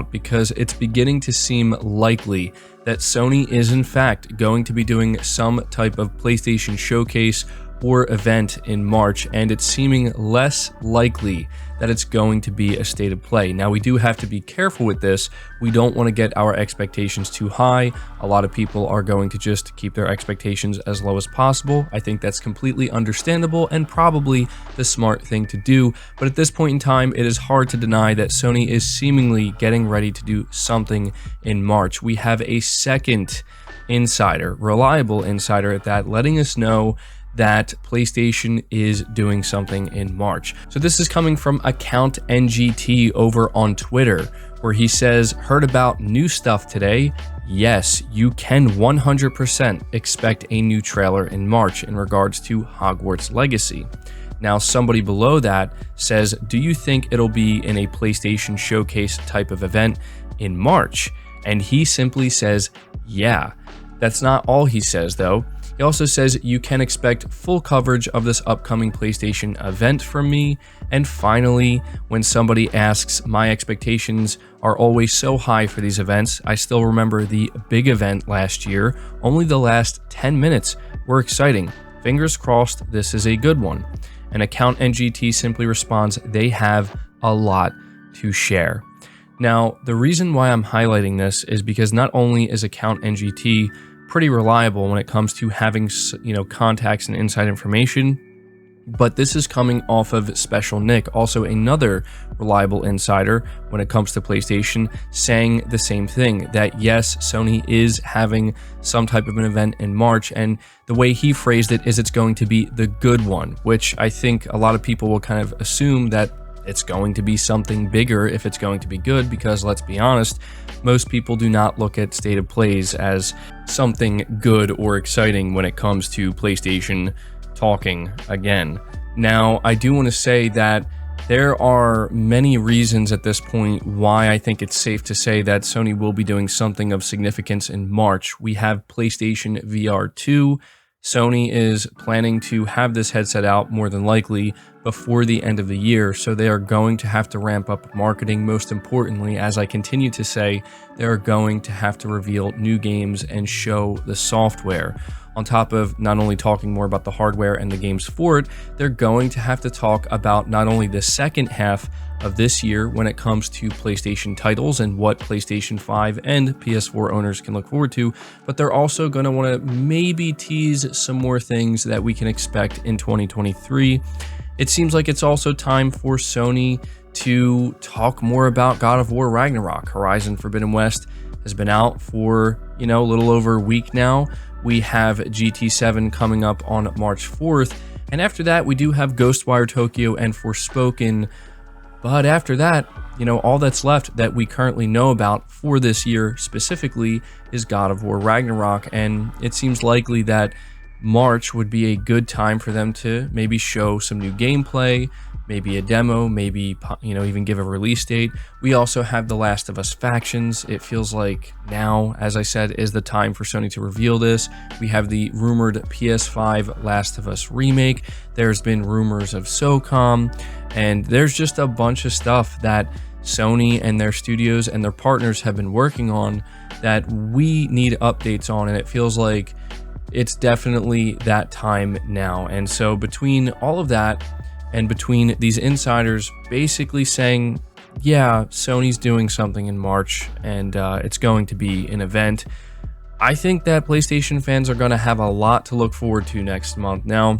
because it's beginning to seem likely that Sony is in fact going to be doing some type of PlayStation showcase or event in March, and it's seeming less likely that it's going to be a state of play. Now, we do have to be careful with this. We don't want to get our expectations too high. A lot of people are going to just keep their expectations as low as possible. I think that's completely understandable and probably the smart thing to do. But at this point in time, it is hard to deny that Sony is seemingly getting ready to do something in March. We have a second insider, reliable insider at that, letting us know that PlayStation is doing something in March. So this is coming from account NGT over on Twitter, where he says, heard about new stuff today. Yes, you can 100% expect a new trailer in March in regards to Hogwarts Legacy. Now, somebody below that says, do you think it'll be in a PlayStation showcase type of event in March? And he simply says, yeah. That's not all he says though. He also says you can expect full coverage of this upcoming PlayStation event from me. And finally, when somebody asks, my expectations are always so high for these events. I still remember the big event last year. Only the last 10 minutes were exciting. Fingers crossed this is a good one. And account NGT simply responds, they have a lot to share. Now, the reason why I'm highlighting this is because not only is account NGT pretty reliable when it comes to having, contacts and inside information, but this is coming off of Special Nick, also another reliable insider when it comes to PlayStation, saying the same thing, that yes, Sony is having some type of an event in March, and the way he phrased it is it's going to be the good one, which I think a lot of people will kind of assume that it's going to be something bigger if it's going to be good, because let's be honest, most people do not look at state of plays as something good or exciting when it comes to PlayStation talking again. Now, I do want to say that there are many reasons at this point why I think it's safe to say that Sony will be doing something of significance in March. We have PlayStation VR 2. Sony is planning to have this headset out more than likely before the end of the year, so they are going to have to ramp up marketing. Most importantly, as I continue to say, they are going to have to reveal new games and show the software. On top of not only talking more about the hardware and the games for it, they're going to have to talk about not only the second half of this year when it comes to PlayStation titles and what PlayStation 5 and PS4 owners can look forward to, but they're also going to want to maybe tease some more things that we can expect in 2023. It seems like it's also time for Sony to talk more about God of War Ragnarok. Horizon Forbidden West has been out for, a little over a week now. We have GT7 coming up on March 4th, and after that we do have Ghostwire Tokyo and Forspoken. But after that, all that's left that we currently know about for this year specifically is God of War Ragnarok, and it seems likely that March would be a good time for them to maybe show some new gameplay, maybe a demo, maybe, even give a release date. We also have The Last of Us Factions. It feels like now, as I said, is the time for Sony to reveal this. We have the rumored PS5 Last of Us remake. There's been rumors of SOCOM, and there's just a bunch of stuff that Sony and their studios and their partners have been working on that we need updates on, and it feels like it's definitely that time now. And so between all of that, and between these insiders basically saying, yeah, Sony's doing something in March and it's going to be an event, I think that PlayStation fans are going to have a lot to look forward to next month. Now,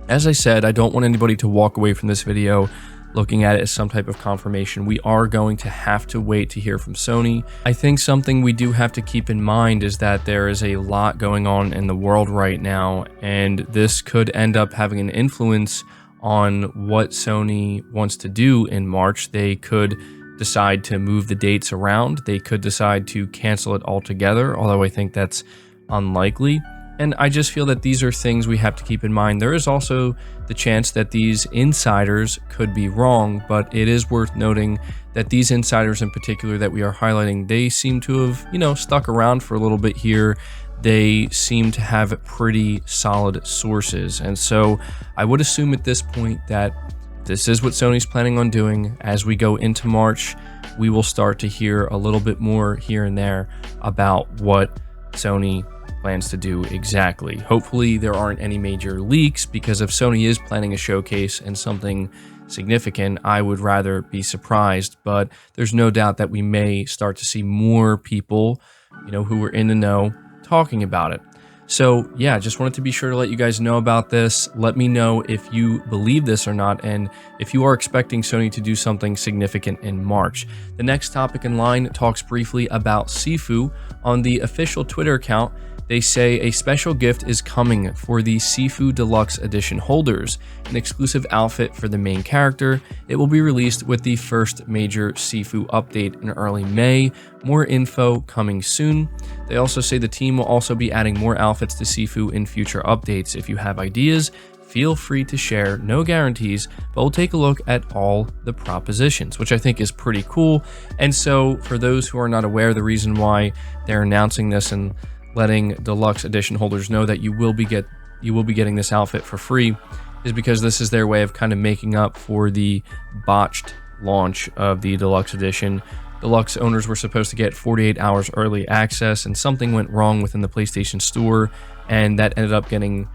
as I said, I don't want anybody to walk away from this video looking at it as some type of confirmation. We are going to have to wait to hear from Sony. I think something we do have to keep in mind is that there is a lot going on in the world right now, and this could end up having an influence on what Sony wants to do in March. They could decide to move the dates around. They could decide to cancel it altogether, although I think that's unlikely. And I just feel that these are things we have to keep in mind. There is also the chance that these insiders could be wrong, but it is worth noting that these insiders in particular that we are highlighting, they seem to have, stuck around for a little bit here. They seem to have pretty solid sources. And so I would assume at this point that if this is what Sony's planning on doing. As we go into March, we will start to hear a little bit more here and there about what Sony plans to do exactly. Hopefully there aren't any major leaks, because if Sony is planning a showcase and something significant, I would rather be surprised. But there's no doubt that we may start to see more people, who are in the know talking about it. So yeah, just wanted to be sure to let you guys know about this. Let me know if you believe this or not, and if you are expecting Sony to do something significant in March. The next topic in line talks briefly about SIFU. On the official Twitter account, they say a special gift is coming for the SIFU Deluxe Edition holders, an exclusive outfit for the main character. It will be released with the first major SIFU update in early May. More info coming soon. They also say the team will also be adding more outfits to SIFU in future updates. If you have ideas, feel free to share. No guarantees, but we'll take a look at all the propositions, which I think is pretty cool. And so for those who are not aware, the reason why they're announcing this and letting Deluxe Edition holders know that you will be getting this outfit for free is because this is their way of kind of making up for the botched launch of the Deluxe Edition. Deluxe owners were supposed to get 48 hours early access, and something went wrong within the PlayStation Store, and that ended up getting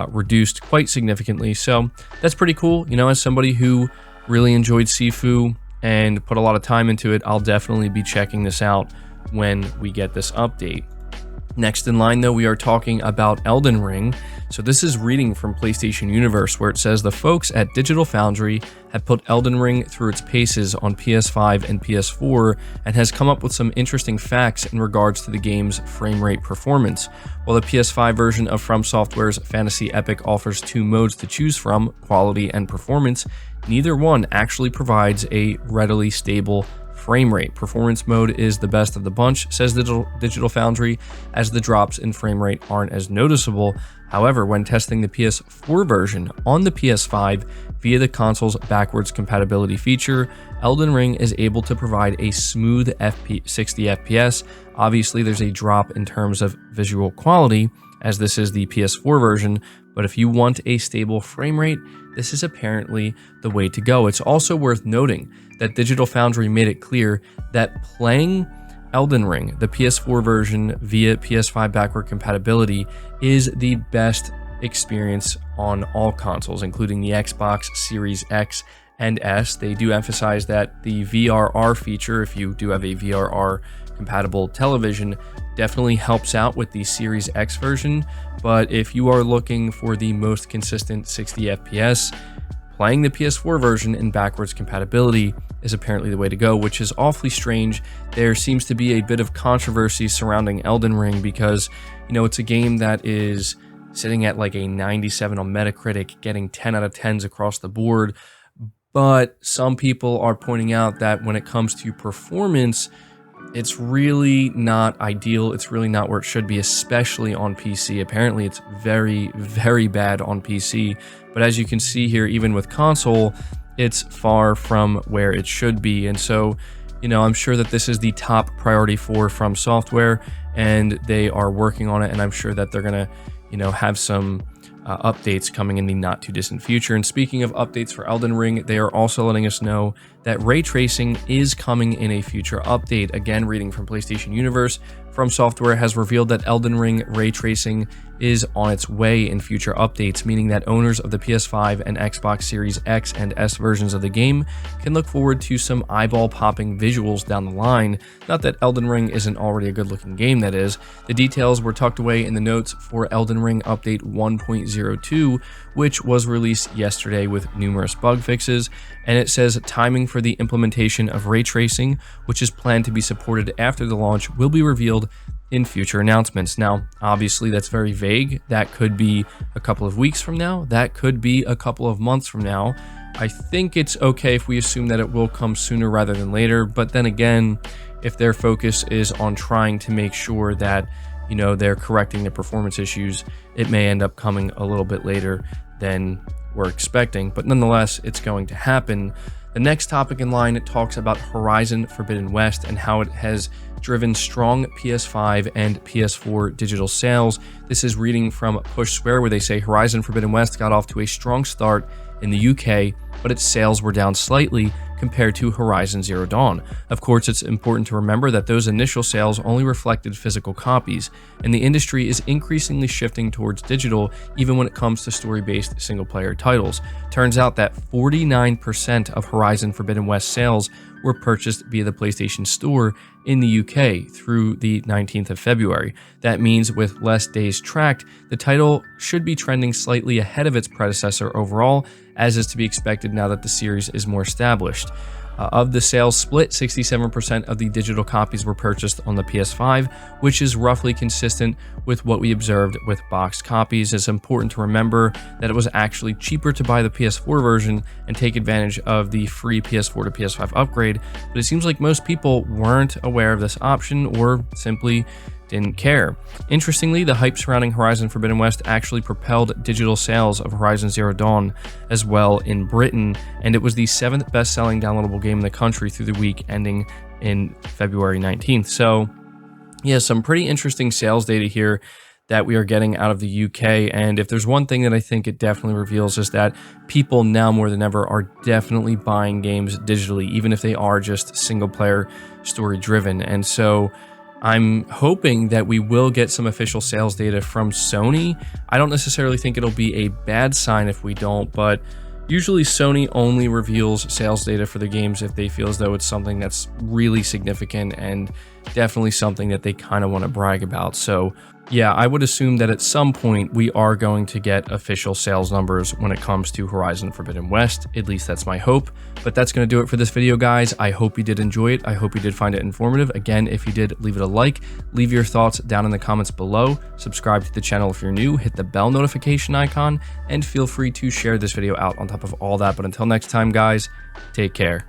reduced quite significantly. So that's pretty cool. As somebody who really enjoyed SIFU and put a lot of time into it, I'll definitely be checking this out when we get this update. Next in line, though, we are talking about Elden Ring. So this is reading from PlayStation Universe, where it says the folks at Digital Foundry have put Elden Ring through its paces on PS5 and PS4 and has come up with some interesting facts in regards to the game's frame rate performance. While the PS5 version of From Software's Fantasy Epic offers two modes to choose from, quality and performance, neither one actually provides a readily stable frame rate. Performance mode is the best of the bunch, says Digital Foundry, as the drops in frame rate aren't as noticeable. However, when testing the PS4 version on the PS5 via the console's backwards compatibility feature, Elden Ring is able to provide a smooth 60 FPS. Obviously, there's a drop in terms of visual quality, as this is the PS4 version, but if you want a stable frame rate, this is apparently the way to go. It's also worth noting that Digital Foundry made it clear that playing Elden Ring, the PS4 version via PS5 backward compatibility, is the best experience on all consoles, including the Xbox Series X and S. They do emphasize that the VRR feature, if you do have a VRR compatible television, definitely helps out with the Series X version. But if you are looking for the most consistent 60 FPS, playing the PS4 version in backwards compatibility is apparently the way to go, which is awfully strange. There seems to be a bit of controversy surrounding Elden Ring because, it's a game that is sitting at like a 97 on Metacritic, getting 10 out of 10s across the board. But some people are pointing out that when it comes to performance, it's really not ideal. It's really not where it should be, especially on PC. Apparently, it's very, very bad on PC. But as you can see here, even with console, it's far from where it should be. And so, I'm sure that this is the top priority for From Software, and they are working on it. And I'm sure that they're going to, have some updates coming in the not too distant future. And speaking of updates for Elden Ring, they are also letting us know that ray tracing is coming in a future update. Again, reading from PlayStation Universe, From Software has revealed that Elden Ring ray tracing is on its way in future updates, meaning that owners of the PS5 and Xbox Series X and S versions of the game can look forward to some eyeball-popping visuals down the line. Not that Elden Ring isn't already a good-looking game, that is. The details were tucked away in the notes for Elden Ring Update 1.02, which was released yesterday with numerous bug fixes, and it says timing for the implementation of ray tracing, which is planned to be supported after the launch, will be revealed in future announcements. Now, obviously, that's very vague. That could be a couple of weeks from now. That could be a couple of months from now. I think it's okay if we assume that it will come sooner rather than later. But then again, if their focus is on trying to make sure that, they're correcting the performance issues, it may end up coming a little bit later than we're expecting. But nonetheless, it's going to happen. The next topic in line talks about Horizon Forbidden West and how it has driven strong PS5 and PS4 digital sales. This is reading from Push Square, where they say Horizon Forbidden West got off to a strong start in the UK, but its sales were down slightly compared to Horizon Zero Dawn. Of course, it's important to remember that those initial sales only reflected physical copies, and the industry is increasingly shifting towards digital even when it comes to story-based single-player titles. Turns out that 49% of Horizon Forbidden West sales were purchased via the PlayStation Store in the UK through the 19th of February. That means with less days tracked, the title should be trending slightly ahead of its predecessor overall, as is to be expected now that the series is more established. Of the sales split, 67% of the digital copies were purchased on the PS5, which is roughly consistent with what we observed with boxed copies. It's important to remember that it was actually cheaper to buy the PS4 version and take advantage of the free PS4 to PS5 upgrade, but it seems like most people weren't aware of this option or simply didn't care. Interestingly, the hype surrounding Horizon Forbidden West actually propelled digital sales of Horizon Zero Dawn as well in Britain, and it was the 7th best-selling downloadable game in the country through the week ending in February 19th. So, yeah, some pretty interesting sales data here that we are getting out of the UK, and if there's one thing that I think it definitely reveals is that people now more than ever are definitely buying games digitally, even if they are just single-player story-driven. And so I'm hoping that we will get some official sales data from Sony. I don't necessarily think it'll be a bad sign if we don't, but usually Sony only reveals sales data for the games if they feel as though it's something that's really significant and definitely something that they kind of want to brag about. So yeah, I would assume that at some point we are going to get official sales numbers when it comes to Horizon Forbidden West. At least that's my hope. But that's going to do it for this video, guys. I hope you did enjoy it. I hope you did find it informative. Again, if you did, leave it a like. Leave your thoughts down in the comments below. Subscribe to the channel if you're new. Hit the bell notification icon. And feel free to share this video out on top of all that. But until next time, guys, take care.